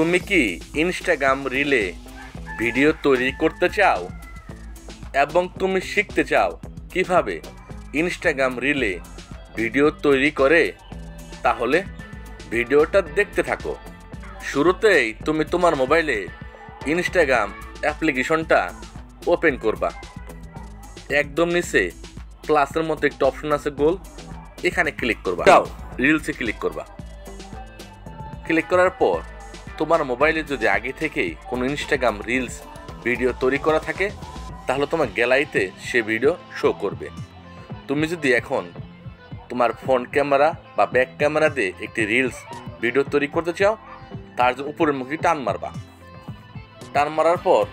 তুমি কি Instagram relay video তৈরি করতে চাও এবং তুমি শিখতে চাও কিভাবে ইনস্টাগ্রাম রিলে ভিডিও তৈরি করে? তাহলে ভিডিওটা দেখতে থাকো। শুরুতেই তুমি তোমার মোবাইলে ইনস্টাগ্রাম অ্যাপ্লিকেশনটা ওপেন করবা। একদম নিচে প্লাসের মতো একটা অপশন আছে গোল, এখানে ক্লিক করবা। যাও রিলসে ক্লিক করবা। ক্লিক করার পর তোমার মোবাইলে যদি আগে থেকেই কোনো ইনস্টাগ্রাম রিলস ভিডিও তৈরি করা থাকে তাহলে তোমার গ্যালারিতে সে ভিডিও শো করবে। তুমি যদি এখন তোমার ফ্রন্ট ক্যামেরা বা ব্যাক ক্যামেরা দিয়ে একটি রিলস ভিডিও তৈরি করতে চাও, তার জন্য উপরের মুখে টান মারবা। টান মারার পর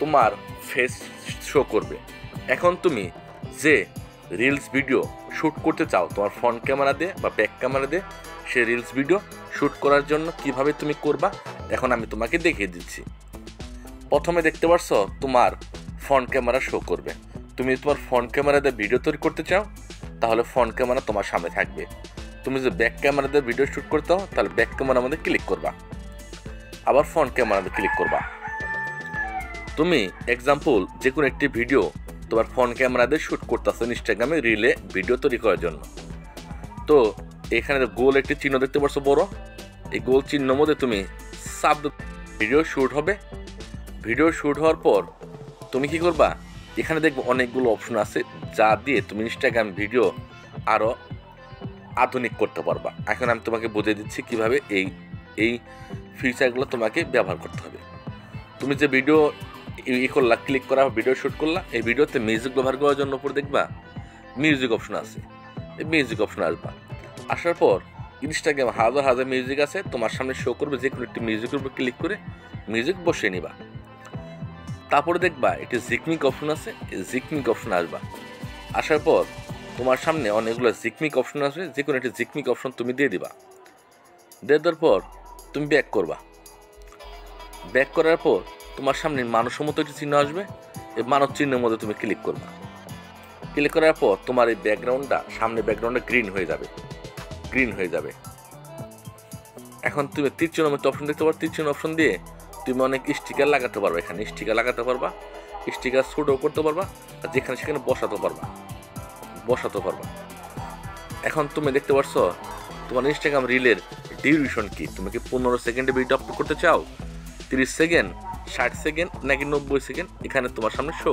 তোমার ফেস শো করবে। এখন তুমি যে রিলস ভিডিও শ্যুট করতে চাও তোমার ফ্রন্ট ক্যামেরা দিয়ে বা ব্যাক ক্যামেরা দিয়ে, সে রিলস ভিডিও শ্যুট করার জন্য কিভাবে তুমি করবা এখন আমি তোমাকে দেখিয়ে দিচ্ছি। প্রথমে দেখতে পাচ্ছ তোমার ফ্রন্ট ক্যামেরা শো করবে। তুমি তোমার ফ্রন্ট ক্যামেরা দিয়ে ভিডিও তৈরি করতে চাও তাহলে ফ্রন্ট ক্যামেরা তোমার সামনে থাকবে। তুমি যদি ব্যাক ক্যামেরা দিয়ে ভিডিও শ্যুট করতে হও তাহলে ব্যাক ক্যামেরার মধ্যে ক্লিক করবা, আবার ফ্রন্ট ক্যামেরাতে ক্লিক করবা। তুমি এক্সাম্পল যে কোনো একটি ভিডিও তোমার ফ্রন্ট ক্যামেরা দিয়ে শ্যুট করতেছো ইনস্টাগ্রামে রিলে ভিডিও তৈরি করার জন্য। তো এখানে গোল একটি চিহ্ন দেখতে পাচ্ছ বড়, এই গোল চিহ্নের মধ্যে তুমি সাব ভিডিও শ্যুট হবে। ভিডিও শ্যুট হওয়ার পর তুমি কি করবা, এখানে দেখবে অনেকগুলো অপশন আছে যা দিয়ে তুমি ইনস্টাগ্রাম ভিডিও আরও আধুনিক করতে পারবা। এখন আমি তোমাকে বুঝিয়ে দিচ্ছি কিভাবে এই ফিচারগুলো তোমাকে ব্যবহার করতে হবে। তুমি যে ভিডিও করলা, ক্লিক করা ভিডিও শ্যুট করলা, এই ভিডিওতে মিউজিক ব্যবহার করার জন্য উপর দেখবা মিউজিক অপশন আছে, এই মিউজিক অপশন আসবা। আসার পর ইনস্টাগ্রাম হাজার হাজার মিউজিক আছে তোমার সামনে শো করবে, যে কোনো একটি মিউজিকের উপর ক্লিক করে মিউজিক বসিয়ে নিবা। তারপরে দেখবা একটি জিকমিক অপশন আছে, এই জিকমিক অপশন আসবা। আসার পর তোমার সামনে অনেকগুলো জিকমিক অপশন আসবে, যে কোনো একটি জিকমিক অপশন তুমি দিয়ে দিবা। দিয়ে দেওয়ার পর তুমি ব্যাক করবা। ব্যাক করার পর তোমার সামনে মানুষের মতো একটি চিহ্ন আসবে, এই মানব চিহ্নের মধ্যে তুমি ক্লিক করবা। ক্লিক করার পর তোমার এই ব্যাকগ্রাউন্ডটা সামনে ব্যাকগ্রাউন্ডটা গ্রিন হয়ে যাবে। এখন তুমি তীর চিহ্নের মতো অপশন দেখতে পারো, তীর চিহ্ন অপশন দিয়ে তুমি অনেক স্টিকার লাগাতে পারবা। এখানে স্টিকার লাগাতে পারবা, স্টিকার ছোটও করতে পারবা, আর যেখানে সেখানে বসাতে পারবা। এখন তুমি দেখতে পাচ্ছ তোমার ইনস্টাগ্রাম রিলের ডিউরেশন কি। তুমি কি 15 সেকেন্ডে ভিডিও আপলোড করতে চাও, 30 সেকেন্ড, 60 সেকেন্ড নাকি 90 সেকেন্ড, এখানে তোমার সামনে শো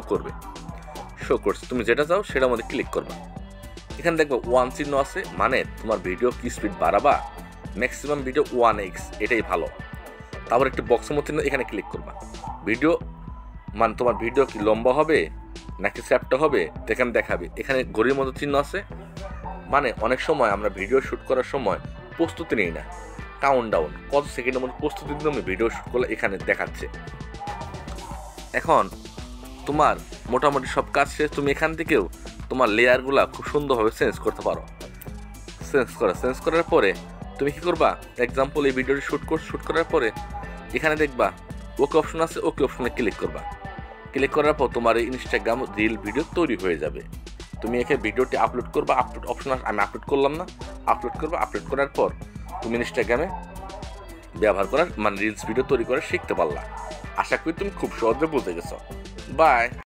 করছে। তুমি যেটা চাও সেটার মধ্যে ক্লিক করবা। এখানে দেখবো 1 চিহ্ন আছে, মানে তোমার ভিডিও কি স্পিড বাড়াবা, ম্যাক্সিমাম ভিডিও 1x, এটাই ভালো। তারপর একটি বক্সের মধ্যে এখানে ক্লিক করবা। ভিডিও মানে তোমার ভিডিও কি লম্বা হবে নাকি চ্যাপ্টা হবে এখানে দেখাবে। এখানে ঘড়ির মতো চিহ্ন আছে, মানে অনেক সময় আমরা ভিডিও শ্যুট করার সময় প্রস্তুতি নিই না, কাউন্টডাউন কত সেকেন্ডের মধ্যে প্রস্তুতি নিয়ে আমি ভিডিও শ্যুট করলে এখানে দেখাচ্ছে। এখন তোমার মোটামুটি সব কাজ শেষ। তুমি এখান থেকেও তোমার লেয়ারগুলা খুব সুন্দরভাবে চেঞ্জ করতে পারো। চেঞ্জ করার পরে তুমি কি করবা, এক্সাম্পল এই ভিডিওটি শ্যুট করার পরে এখানে দেখবা ওকে অপশন আছে, ওকে অপশনে ক্লিক করবা। ক্লিক করার পর তোমার এই ইনস্টাগ্রাম রিল ভিডিও তৈরি হয়ে যাবে। তুমি এখানে ভিডিওটি আপলোড করবা, আপলোড অপশন আমি আপলোড করলাম না, আপলোড করার পর তুমি ইনস্টাগ্রামে ব্যবহার করার মানে রিলস ভিডিও তৈরি করে শিখতে পারলা। আশা করি তুমি খুব সহজে বুঝে গেছো। বাই।